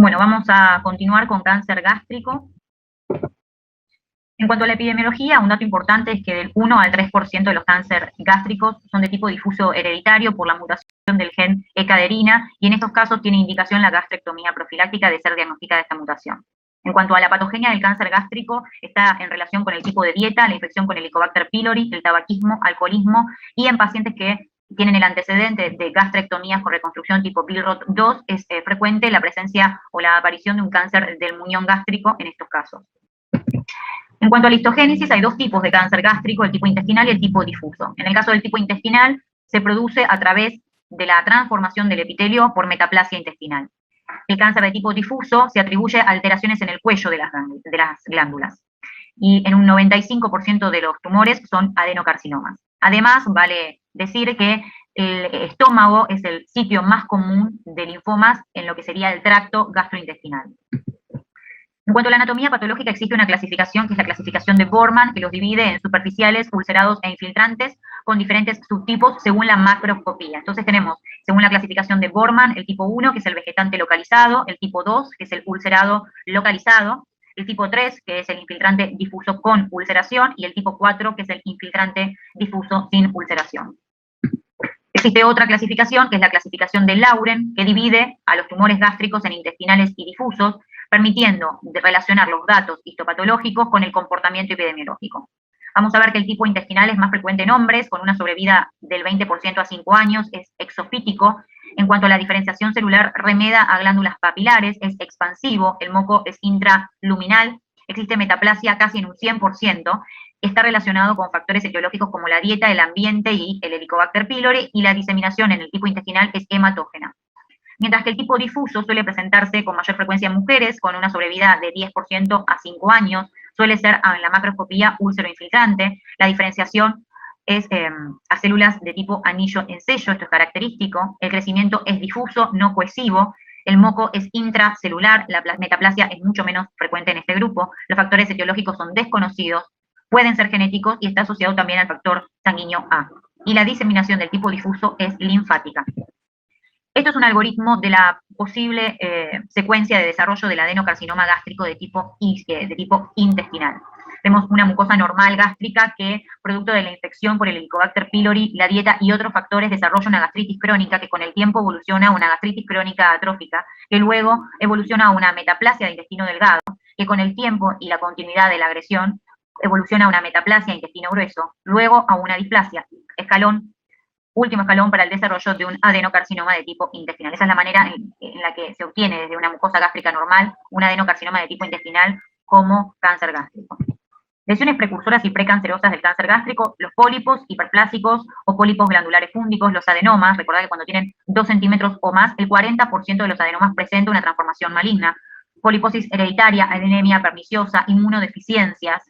Bueno, vamos a continuar con cáncer gástrico. En cuanto a la epidemiología, un dato importante es que del 1 al 3% de los cánceres gástricos son de tipo difuso hereditario por la mutación del gen E-caderina, y en estos casos tiene indicación la gastrectomía profiláctica de ser diagnosticada esta mutación. En cuanto a la patogenia del cáncer gástrico, está en relación con el tipo de dieta, la infección con Helicobacter pylori, el tabaquismo, alcoholismo, y en pacientes que tienen el antecedente de gastrectomías con reconstrucción tipo Billroth 2, es frecuente la presencia o la aparición de un cáncer del muñón gástrico en estos casos. En cuanto a la histogénesis, hay dos tipos de cáncer gástrico, el tipo intestinal y el tipo difuso. En el caso del tipo intestinal, se produce a través de la transformación del epitelio por metaplasia intestinal. El cáncer de tipo difuso se atribuye a alteraciones en el cuello de las glándulas. Y en un 95% de los tumores son adenocarcinomas. Además, vale decir que el estómago es el sitio más común de linfomas en lo que sería el tracto gastrointestinal. En cuanto a la anatomía patológica, existe una clasificación que es la clasificación de Borman, que los divide en superficiales, ulcerados e infiltrantes, con diferentes subtipos según la macroscopía. Entonces tenemos, según la clasificación de Borman, el tipo 1, que es el vegetante localizado, el tipo 2, que es el ulcerado localizado, el tipo 3, que es el infiltrante difuso con ulceración, y el tipo 4, que es el infiltrante difuso sin ulceración. Existe otra clasificación, que es la clasificación de Lauren, que divide a los tumores gástricos en intestinales y difusos, permitiendo relacionar los datos histopatológicos con el comportamiento epidemiológico. Vamos a ver que el tipo intestinal es más frecuente en hombres, con una sobrevida del 20% a 5 años, es exofítico. En cuanto a la diferenciación celular, remeda a glándulas papilares, es expansivo, el moco es intraluminal, existe metaplasia casi en un 100%, está relacionado con factores etiológicos como la dieta, el ambiente y el Helicobacter pylori, y la diseminación en el tipo intestinal es hematógena. Mientras que el tipo difuso suele presentarse con mayor frecuencia en mujeres, con una sobrevida de 10% a 5 años, suele ser en la macroscopía úlcero infiltrante. La diferenciación es a células de tipo anillo en sello, esto es característico. El crecimiento es difuso, no cohesivo. El moco es intracelular, la metaplasia es mucho menos frecuente en este grupo. Los factores etiológicos son desconocidos, pueden ser genéticos y está asociado también al factor sanguíneo A. Y la diseminación del tipo difuso es linfática. Esto es un algoritmo de la posible secuencia de desarrollo del adenocarcinoma gástrico de tipo intestinal. Vemos una mucosa normal gástrica que, producto de la infección por el Helicobacter pylori, la dieta y otros factores, desarrolla una gastritis crónica que con el tiempo evoluciona a una gastritis crónica atrófica, que luego evoluciona a una metaplasia de intestino delgado, que con el tiempo y la continuidad de la agresión evoluciona a una metaplasia de intestino grueso, luego a una displasia, último escalón para el desarrollo de un adenocarcinoma de tipo intestinal. Esa es la manera en la que se obtiene desde una mucosa gástrica normal un adenocarcinoma de tipo intestinal como cáncer gástrico. Lesiones precursoras y precancerosas del cáncer gástrico, los pólipos hiperplásicos o pólipos glandulares fúngicos, los adenomas, recordad que cuando tienen 2 centímetros o más, el 40% de los adenomas presenta una transformación maligna, poliposis hereditaria, anemia perniciosa, inmunodeficiencias,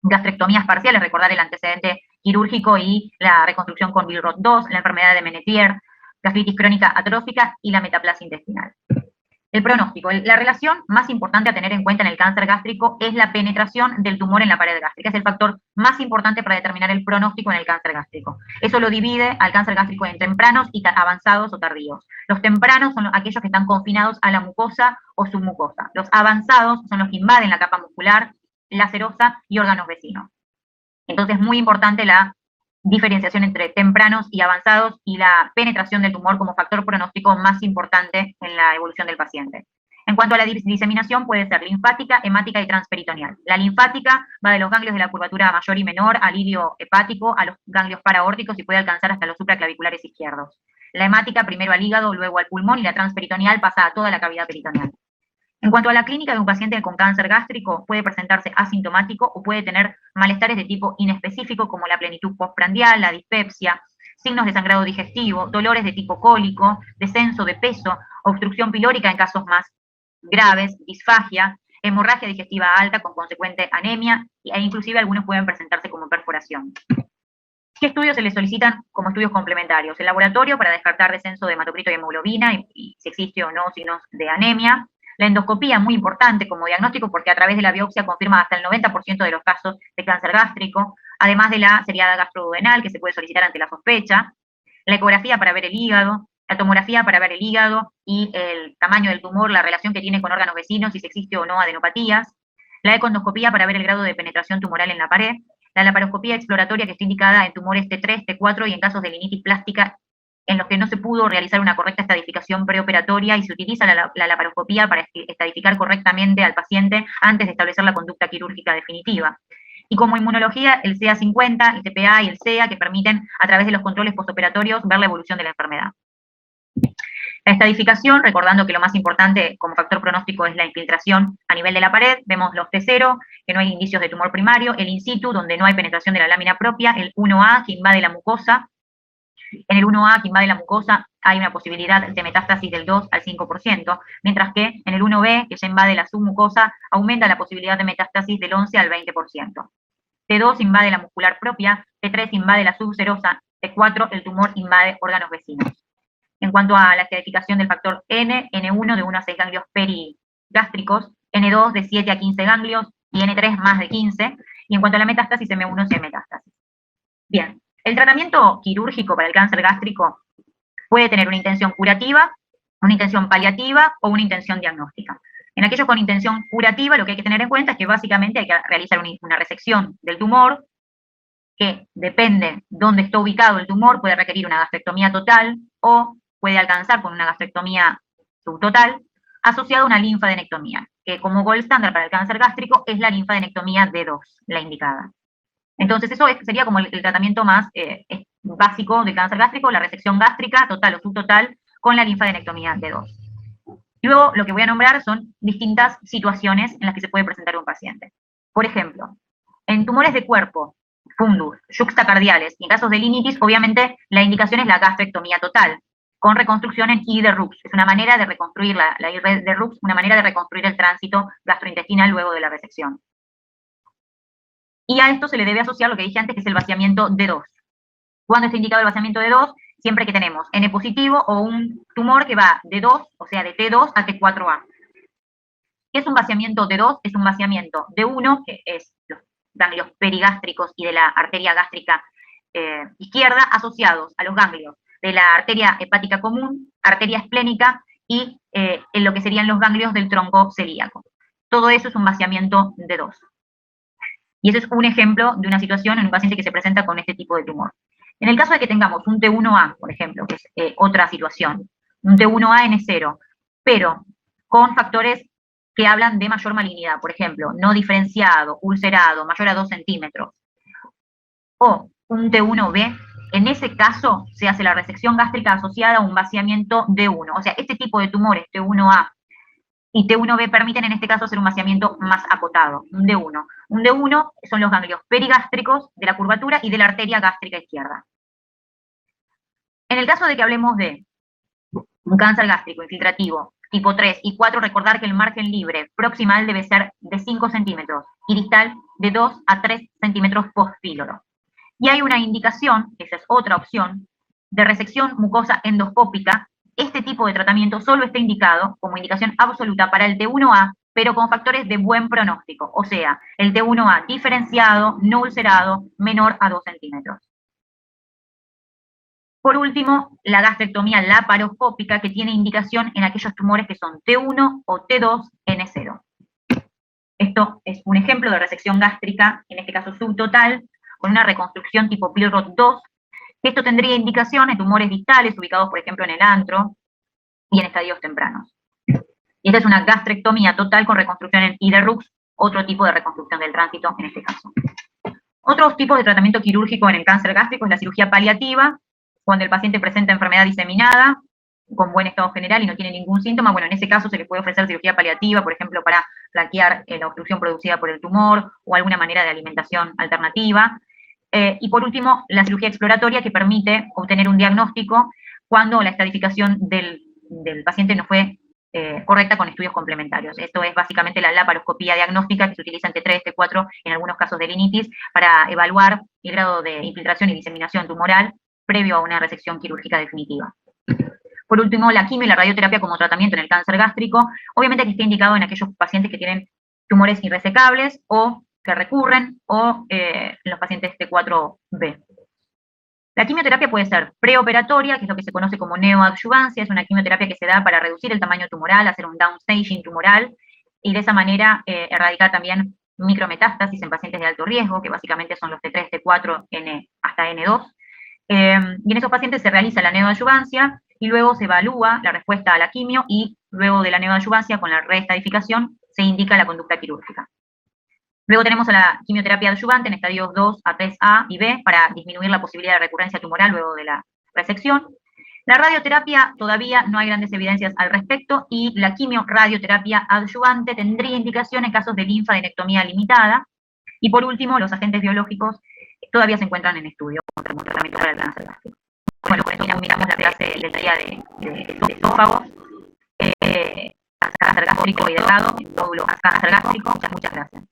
gastrectomías parciales, recordar el antecedente quirúrgico y la reconstrucción con Billroth 2, la enfermedad de Menetier, gastritis crónica atrófica y la metaplasia intestinal. El pronóstico. La relación más importante a tener en cuenta en el cáncer gástrico es la penetración del tumor en la pared gástrica. Es el factor más importante para determinar el pronóstico en el cáncer gástrico. Eso lo divide al cáncer gástrico en tempranos y avanzados o tardíos. Los tempranos son aquellos que están confinados a la mucosa o submucosa. Los avanzados son los que invaden la capa muscular, la serosa y órganos vecinos. Entonces, muy importante la diferenciación entre tempranos y avanzados y la penetración del tumor como factor pronóstico más importante en la evolución del paciente. En cuanto a la diseminación, puede ser linfática, hemática y transperitoneal. La linfática va de los ganglios de la curvatura mayor y menor al ilio hepático, a los ganglios paraórticos y puede alcanzar hasta los supraclaviculares izquierdos. La hemática primero al hígado, luego al pulmón, y la transperitoneal pasa a toda la cavidad peritoneal. En cuanto a la clínica de un paciente con cáncer gástrico, puede presentarse asintomático o puede tener malestares de tipo inespecífico como la plenitud postprandial, la dispepsia, signos de sangrado digestivo, dolores de tipo cólico, descenso de peso, obstrucción pilórica en casos más graves, disfagia, hemorragia digestiva alta con consecuente anemia e inclusive algunos pueden presentarse como perforación. ¿Qué estudios se les solicitan como estudios complementarios? El laboratorio para descartar descenso de hematocrito y hemoglobina y si existe o no signos de anemia. La endoscopía, muy importante como diagnóstico porque a través de la biopsia confirma hasta el 90% de los casos de cáncer gástrico, además de la seriada gastroduodenal que se puede solicitar ante la sospecha. La ecografía para ver el hígado, La tomografía para ver el hígado y el tamaño del tumor, la relación que tiene con órganos vecinos, si existe o no adenopatías. La econdoscopía para ver el grado de penetración tumoral en la pared. La laparoscopía exploratoria que está indicada en tumores T3, T4 y en casos de linitis plástica en los que no se pudo realizar una correcta estadificación preoperatoria y se utiliza la laparoscopía para estadificar correctamente al paciente antes de establecer la conducta quirúrgica definitiva. Y como inmunología, el CA50, el TPA y el CEA, que permiten, a través de los controles postoperatorios, ver la evolución de la enfermedad. La estadificación, recordando que lo más importante como factor pronóstico es la infiltración a nivel de la pared, vemos los T0, que no hay indicios de tumor primario, el in situ, donde no hay penetración de la lámina propia, el 1A, que invade la mucosa. En el 1A, que invade la mucosa, hay una posibilidad de metástasis del 2 al 5%, mientras que en el 1B, que ya invade la submucosa, aumenta la posibilidad de metástasis del 11 al 20%. T2 invade la muscular propia, T3 invade la subserosa, T4 el tumor invade órganos vecinos. En cuanto a la estadificación del factor N, N1 de 1 a 6 ganglios perigástricos, N2 de 7 a 15 ganglios y N3 más de 15, y en cuanto a la metástasis, M1 si hay metástasis. Bien, el tratamiento quirúrgico para el cáncer gástrico puede tener una intención curativa, una intención paliativa o una intención diagnóstica. En aquellos con intención curativa, lo que hay que tener en cuenta es que básicamente hay que realizar una resección del tumor, que depende dónde está ubicado el tumor, puede requerir una gastrectomía total o puede alcanzar con una gastrectomía subtotal, asociada a una linfadenectomía, que como gold estándar para el cáncer gástrico es la linfadenectomía D2, la indicada. Entonces eso sería como el tratamiento más básico del cáncer gástrico, la resección gástrica total o subtotal con la linfadenectomía D2. Luego lo que voy a nombrar son distintas situaciones en las que se puede presentar un paciente. Por ejemplo, en tumores de cuerpo, fundus, yuxtacardiales y en casos de linitis, obviamente la indicación es la gastrectomía total, con reconstrucción en I de Rux. Es una manera de reconstruir la I de Rux, una manera de reconstruir el tránsito gastrointestinal luego de la resección. Y a esto se le debe asociar lo que dije antes, que es el vaciamiento D2. ¿Cuándo está indicado el vaciamiento D2? Siempre que tenemos N positivo o un tumor que va de 2, o sea, de T2 a T4A. ¿Qué es un vaciamiento D2? Es un vaciamiento de 1, que es los ganglios perigástricos y de la arteria gástrica izquierda, asociados a los ganglios de la arteria hepática común, arteria esplénica y en lo que serían los ganglios del tronco celíaco. Todo eso es un vaciamiento D2. Y ese es un ejemplo de una situación en un paciente que se presenta con este tipo de tumor. En el caso de que tengamos un T1A, por ejemplo, que es otra situación, un T1A N0, pero con factores que hablan de mayor malignidad, por ejemplo, no diferenciado, ulcerado, mayor a 2 centímetros, o un T1B, en ese caso se hace la resección gástrica asociada a un vaciamiento D1. O sea, este tipo de tumores, T1A y T1B, permiten en este caso hacer un vaciamiento más acotado, un D1. Un D1 son los ganglios perigástricos de la curvatura y de la arteria gástrica izquierda. En el caso de que hablemos de un cáncer gástrico infiltrativo tipo 3 y 4, recordar que el margen libre proximal debe ser de 5 centímetros y distal de 2 a 3 centímetros postpíloro. Y hay una indicación, esa es otra opción, de resección mucosa endoscópica. Este tipo de tratamiento solo está indicado como indicación absoluta para el T1A, pero con factores de buen pronóstico, o sea, el T1A diferenciado, no ulcerado, menor a 2 centímetros. Por último, la gastrectomía laparoscópica, que tiene indicación en aquellos tumores que son T1 o T2 N0. Esto es un ejemplo de resección gástrica, en este caso subtotal, con una reconstrucción tipo Pilrot 2. Esto tendría indicación en tumores distales ubicados, por ejemplo, en el antro y en estadios tempranos. Y esta es una gastrectomía total con reconstrucción en I de Rux, otro tipo de reconstrucción del tránsito en este caso. Otros tipos de tratamiento quirúrgico en el cáncer gástrico es la cirugía paliativa, cuando el paciente presenta enfermedad diseminada, con buen estado general y no tiene ningún síntoma. Bueno, en ese caso se le puede ofrecer cirugía paliativa, por ejemplo, para flanquear la obstrucción producida por el tumor o alguna manera de alimentación alternativa. Y por último, la cirugía exploratoria, que permite obtener un diagnóstico cuando la estadificación del paciente no fue correcta con estudios complementarios. Esto es básicamente la laparoscopía diagnóstica, que se utiliza en T3, T4, en algunos casos de rinitis, para evaluar el grado de infiltración y diseminación tumoral previo a una resección quirúrgica definitiva. Por último, la quimio y la radioterapia como tratamiento en el cáncer gástrico, obviamente que está indicado en aquellos pacientes que tienen tumores irresecables o que recurren, o en los pacientes T4B. La quimioterapia puede ser preoperatoria, que es lo que se conoce como neoadyuvancia, es una quimioterapia que se da para reducir el tamaño tumoral, hacer un downstaging tumoral, y de esa manera erradicar también micrometástasis en pacientes de alto riesgo, que básicamente son los T3, T4, N, hasta N2. Y en esos pacientes se realiza la neoadyuvancia y luego se evalúa la respuesta a la quimio y luego de la neoadyuvancia con la reestadificación se indica la conducta quirúrgica. Luego tenemos a la quimioterapia adyuvante en estadios 2 a 3A y B para disminuir la posibilidad de recurrencia tumoral luego de la resección. La radioterapia todavía no hay grandes evidencias al respecto y la quimioradioterapia adyuvante tendría indicación en casos de linfadenectomía limitada. Y por último, los agentes biológicos todavía se encuentran en estudio como tratamiento para el cáncer gástrico. Bueno, con esto terminamos la clase del día de esófago, cáncer gástrico y delgado, módulo cáncer gástrico. Muchas gracias.